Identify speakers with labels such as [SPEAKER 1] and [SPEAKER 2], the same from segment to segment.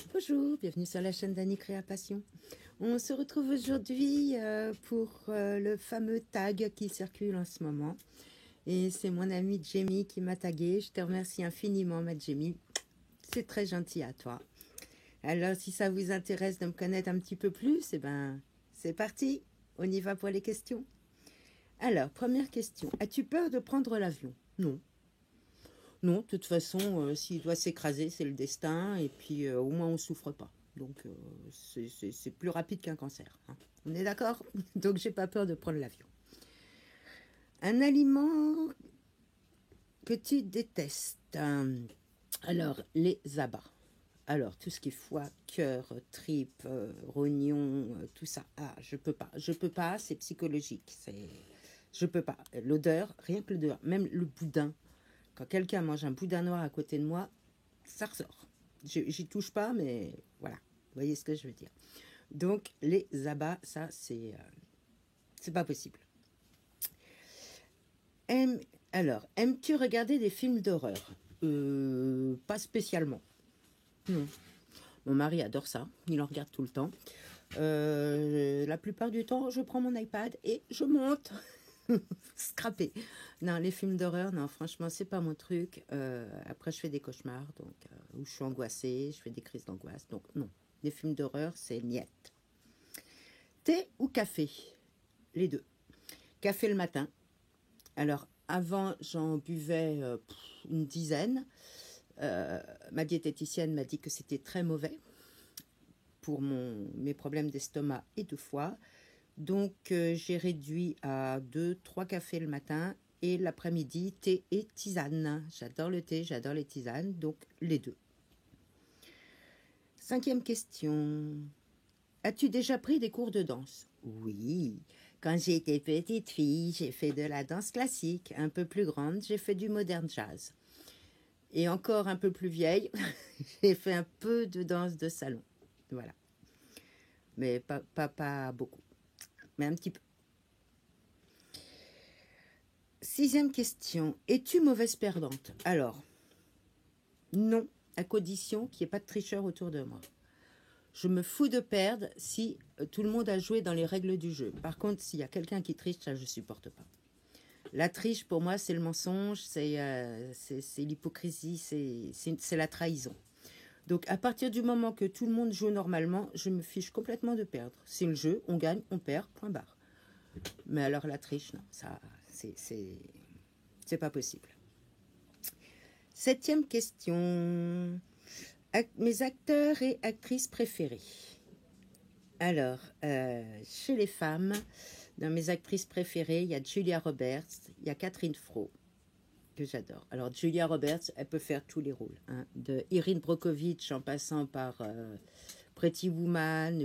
[SPEAKER 1] Bonjour, bienvenue sur la chaîne d'Annie Création. On se retrouve aujourd'hui pour le fameux tag qui circule en ce moment. Et c'est mon amie Jamie qui m'a tagué. Je te remercie infiniment, ma Jamie. C'est très gentil à toi. Alors, si ça vous intéresse de me connaître un petit peu plus, eh ben, c'est parti. On y va pour les questions. Alors, première question. As-tu peur de prendre l'avion? Non. Non, de toute façon, s'il doit s'écraser, c'est le destin. Et puis, au moins, on ne souffre pas. Donc, c'est plus rapide qu'un cancer. Hein. On est d'accord? Donc, j'ai pas peur de prendre l'avion. Un aliment que tu détestes. Alors, les abats. Alors, tout ce qui est foie, cœur, tripes, rognons, tout ça. Ah, je peux pas. Je peux pas, c'est psychologique. Je peux pas. L'odeur, rien que l'odeur, même le boudin. Quand quelqu'un mange un boudin noir à côté de moi, ça ressort. J'y touche pas, mais voilà. Vous voyez ce que je veux dire. Donc, les abats, ça, c'est pas possible. Alors, aimes-tu regarder des films d'horreur? Pas spécialement. Non. Mon mari adore ça. Il en regarde tout le temps. La plupart du temps, je prends mon iPad et je monte. Scrappé. Non, les films d'horreur, non, franchement, c'est pas mon truc. Après, je fais des cauchemars, donc, où je suis angoissée, je fais des crises d'angoisse. Donc, non. Les films d'horreur, c'est niette. Thé ou café? Les deux. Café le matin. Alors, avant, j'en buvais une dizaine. Ma diététicienne m'a dit que c'était très mauvais pour mes problèmes d'estomac et de foie. Donc, j'ai réduit à 2-3 cafés le matin et l'après-midi, thé et tisane. J'adore le thé, j'adore les tisanes, donc les deux. 5e question. As-tu déjà pris des cours de danse? Oui. Quand j'étais petite fille, j'ai fait de la danse classique. Un peu plus grande, j'ai fait du modern jazz. Et encore un peu plus vieille, j'ai fait un peu de danse de salon. Voilà. Mais pas beaucoup. Mais un petit peu. 6e question. Es-tu mauvaise perdante? Alors, non, à condition qu'il n'y ait pas de tricheur autour de moi. Je me fous de perdre si tout le monde a joué dans les règles du jeu. Par contre, s'il y a quelqu'un qui triche, ça, je ne supporte pas. La triche, pour moi, c'est le mensonge, c'est l'hypocrisie, c'est la trahison. Donc, à partir du moment que tout le monde joue normalement, je me fiche complètement de perdre. C'est le jeu, on gagne, on perd, point barre. Mais alors, la triche, non, ça, c'est pas possible. 7e question. Mes acteurs et actrices préférés. Alors, chez les femmes, dans mes actrices préférées, il y a Julia Roberts, il y a Catherine Fro, que j'adore. Alors, Julia Roberts, elle peut faire tous les rôles. Hein, de Erin Brockovich en passant par Pretty Woman,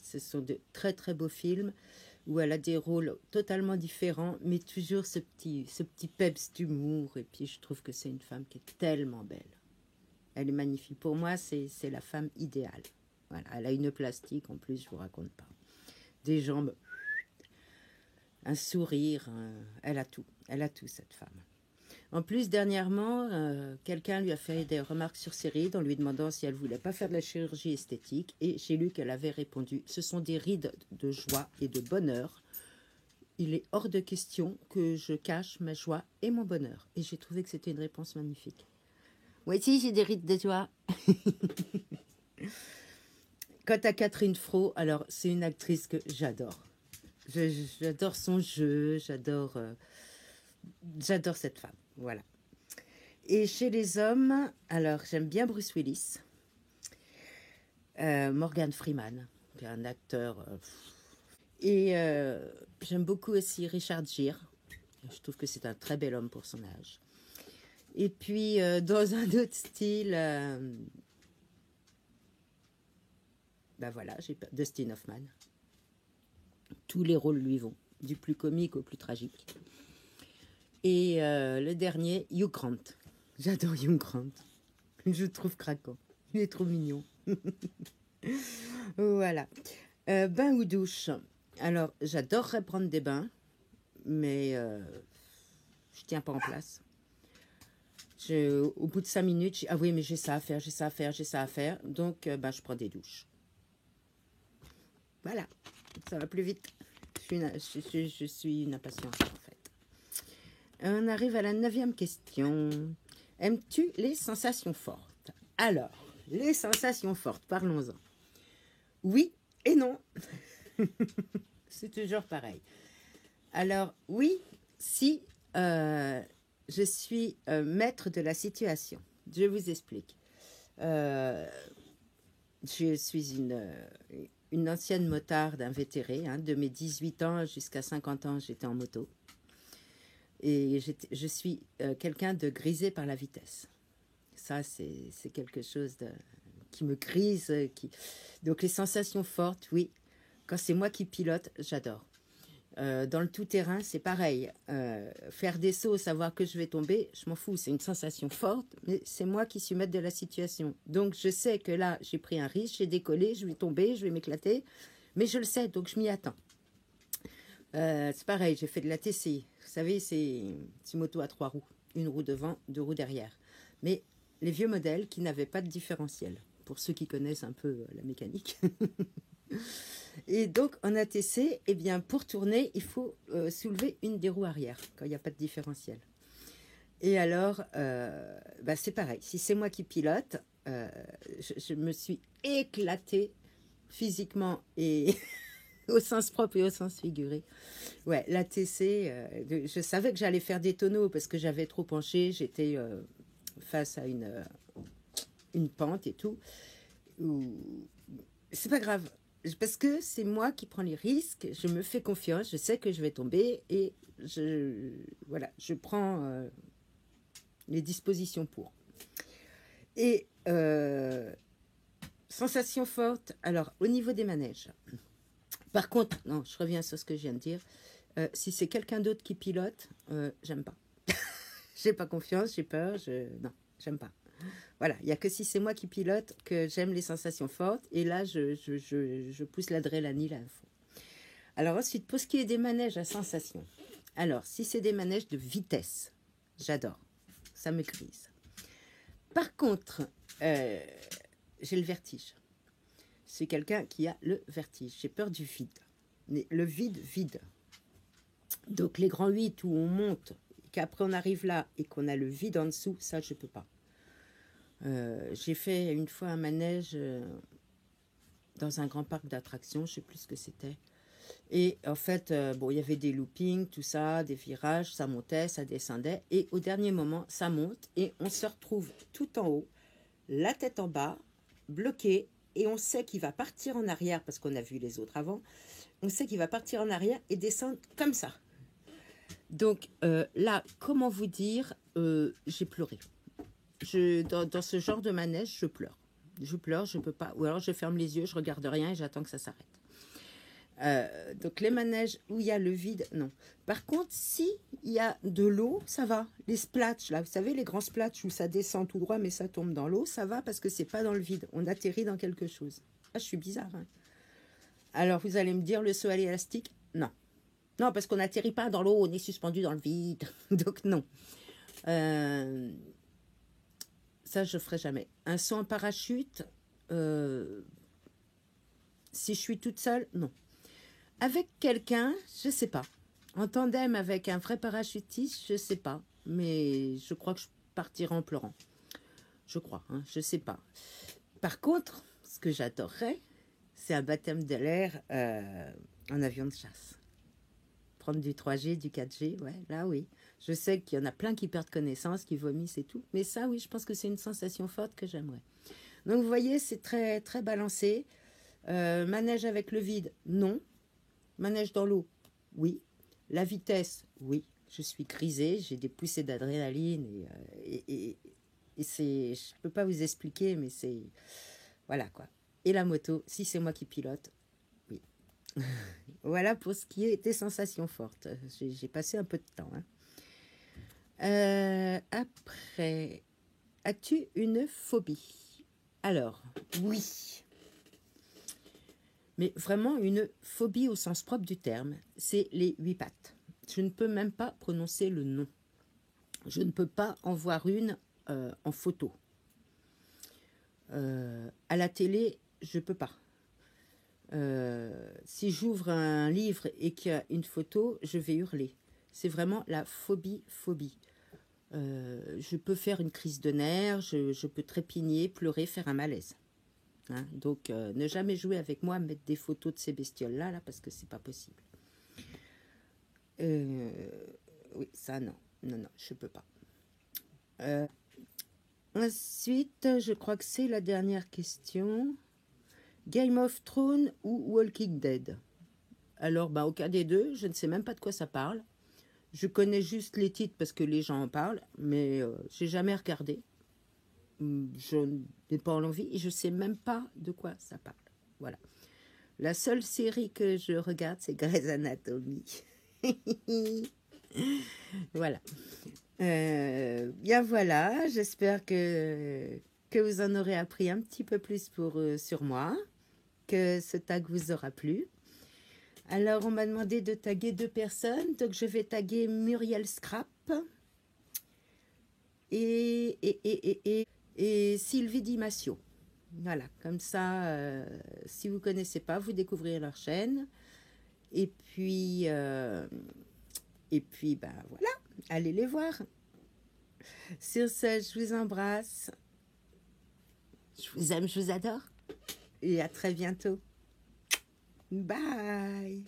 [SPEAKER 1] ce sont de très très beaux films où elle a des rôles totalement différents, mais toujours ce petit peps d'humour. Et puis, je trouve que c'est une femme qui est tellement belle. Elle est magnifique. Pour moi, c'est la femme idéale. Voilà. Elle a une plastique, en plus, je ne vous raconte pas. Des jambes, un sourire, elle a tout. Elle a tout, cette femme. En plus, dernièrement, quelqu'un lui a fait des remarques sur ses rides en lui demandant si elle ne voulait pas faire de la chirurgie esthétique. Et j'ai lu qu'elle avait répondu « Ce sont des rides de joie et de bonheur. Il est hors de question que je cache ma joie et mon bonheur. » Et j'ai trouvé que c'était une réponse magnifique. Moi aussi, j'ai des rides de joie. Quant à Catherine Fro, alors c'est une actrice que j'adore. J'adore son jeu, j'adore cette femme. Voilà. Et chez les hommes, alors j'aime bien Bruce Willis, Morgan Freeman, qui est un acteur. Et j'aime beaucoup aussi Richard Gere. Je trouve que c'est un très bel homme pour son âge. Et puis, dans un autre style, ben voilà, j'ai Dustin Hoffman. Tous les rôles lui vont, du plus comique au plus tragique. Et le dernier, Hugh Grant. J'adore Hugh Grant. Je le trouve craquant. Il est trop mignon. Voilà. Bain ou douche? Alors, j'adorerais prendre des bains, mais je tiens pas en place. Au bout de 5 minutes, ah oui, mais j'ai ça à faire, j'ai ça à faire, j'ai ça à faire. Donc, je prends des douches. Voilà, ça va plus vite. Je suis une impatiente, en fait. On arrive à la 9e question. Aimes-tu les sensations fortes? Alors, les sensations fortes, parlons-en. Oui et non. C'est toujours pareil. Alors, oui, si je suis maître de la situation. Je vous explique. Je suis une ancienne motarde invétérée. Hein, de mes 18 ans jusqu'à 50 ans, j'étais en moto. Et je suis quelqu'un de grisé par la vitesse. Ça, c'est quelque chose qui me grise. Donc, les sensations fortes, oui. Quand c'est moi qui pilote, j'adore. Dans le tout-terrain, c'est pareil. Faire des sauts, savoir que je vais tomber, je m'en fous. C'est une sensation forte, mais c'est moi qui suis maître de la situation. Donc, je sais que là, j'ai pris un risque, j'ai décollé, je vais tomber, je vais m'éclater. Mais je le sais, donc je m'y attends. C'est pareil, j'ai fait de la TCI. Vous savez, c'est une moto à 3 roues. Une roue devant, 2 roues derrière. Mais les vieux modèles qui n'avaient pas de différentiel. Pour ceux qui connaissent un peu la mécanique. Et donc, en ATC, eh bien, pour tourner, il faut soulever une des roues arrière, quand il n'y a pas de différentiel. Et alors, c'est pareil. Si c'est moi qui pilote, je me suis éclatée physiquement et au sens propre et au sens figuré. Ouais, l'ATC, je savais que j'allais faire des tonneaux parce que j'avais trop penché. J'étais face à une pente et tout. C'est pas grave. Parce que c'est moi qui prends les risques, je me fais confiance, je sais que je vais tomber et je prends les dispositions pour. Et sensation forte, alors au niveau des manèges. Par contre, non, je reviens sur ce que je viens de dire. Si c'est quelqu'un d'autre qui pilote, j'aime pas. J'ai pas confiance, j'ai peur, non, j'aime pas. Voilà, il n'y a que si c'est moi qui pilote que j'aime les sensations fortes. Et là, je pousse l'adrénaline à fond. Alors ensuite, pour ce qui est des manèges à sensation. Alors, si c'est des manèges de vitesse, j'adore. Ça me grise. Par contre, j'ai le vertige. Je suis quelqu'un qui a le vertige. J'ai peur du vide. Mais le vide. Donc les grands 8 où on monte, qu'après on arrive là et qu'on a le vide en dessous, ça, je ne peux pas. J'ai fait une fois un manège dans un grand parc d'attractions, je ne sais plus ce que c'était. Et en fait, il y avait des loopings, tout ça, des virages, ça montait, ça descendait. Et au dernier moment, ça monte et on se retrouve tout en haut, la tête en bas, bloqué. Et on sait qu'il va partir en arrière, parce qu'on a vu les autres avant. On sait qu'il va partir en arrière et descendre comme ça. Donc là, comment vous dire, j'ai pleuré. Dans ce genre de manège, je pleure. Je pleure, je ne peux pas. Ou alors je ferme les yeux, je regarde rien et j'attends que ça s'arrête. Donc les manèges où il y a le vide, non. Par contre, si il y a de l'eau, ça va. Les splatchs, là, vous savez, les grands splatchs où ça descend tout droit mais ça tombe dans l'eau, ça va parce que c'est pas dans le vide. On atterrit dans quelque chose. Ah, je suis bizarre. Hein. Alors vous allez me dire le saut à l'élastique? Non. Non, parce qu'on n'atterrit pas dans l'eau, on est suspendu dans le vide. Donc non. Ça, je ne ferai jamais. Un saut en parachute, si je suis toute seule, non. Avec quelqu'un, je ne sais pas. En tandem avec un vrai parachutiste, je ne sais pas. Mais je crois que je partirai en pleurant. Je crois, hein, je ne sais pas. Par contre, ce que j'adorerais, c'est un baptême de l'air en avion de chasse. Prendre du 3G, du 4G, ouais, là oui. Je sais qu'il y en a plein qui perdent connaissance, qui vomissent et tout. Mais ça, oui, je pense que c'est une sensation forte que j'aimerais. Donc, vous voyez, c'est très, très balancé. Manège avec le vide, non. Manège dans l'eau, oui. La vitesse, oui. Je suis grisée, j'ai des poussées d'adrénaline. Et c'est... Je ne peux pas vous expliquer, mais c'est... Voilà, quoi. Et la moto, si c'est moi qui pilote, oui. Voilà pour ce qui est des sensations fortes. J'ai passé un peu de temps, hein. Après, as-tu une phobie? Alors, oui. Mais vraiment une phobie au sens propre du terme, c'est les 8 pattes. Je ne peux même pas prononcer le nom. Je ne peux pas en voir une en photo. À la télé, je peux pas. Si j'ouvre un livre et qu'il y a une photo, je vais hurler. C'est vraiment la phobie. Je peux faire une crise de nerfs, je peux trépigner, pleurer, faire un malaise. Hein, donc, ne jamais jouer avec moi, mettre des photos de ces bestioles-là, là, parce que c'est pas possible. Oui, ça, non. Non, je peux pas. Ensuite, je crois que c'est la dernière question. Game of Thrones ou Walking Dead? Alors, bah, aucun des deux, je ne sais même pas de quoi ça parle. Je connais juste les titres parce que les gens en parlent, mais j'ai jamais regardé. Je n'ai pas envie et je sais même pas de quoi ça parle. Voilà. La seule série que je regarde, c'est Grey's Anatomy. Voilà. Bien voilà, j'espère que vous en aurez appris un petit peu plus sur moi, que ce tag vous aura plu. Alors, on m'a demandé de taguer 2 personnes, donc je vais taguer Muriel Scrap et Sylvie Di Massio. Voilà, comme ça, si vous ne connaissez pas, vous découvrirez leur chaîne. Et puis, ben voilà, allez les voir. Sur ce, je vous embrasse. Je vous aime, je vous adore. Et à très bientôt. Bye.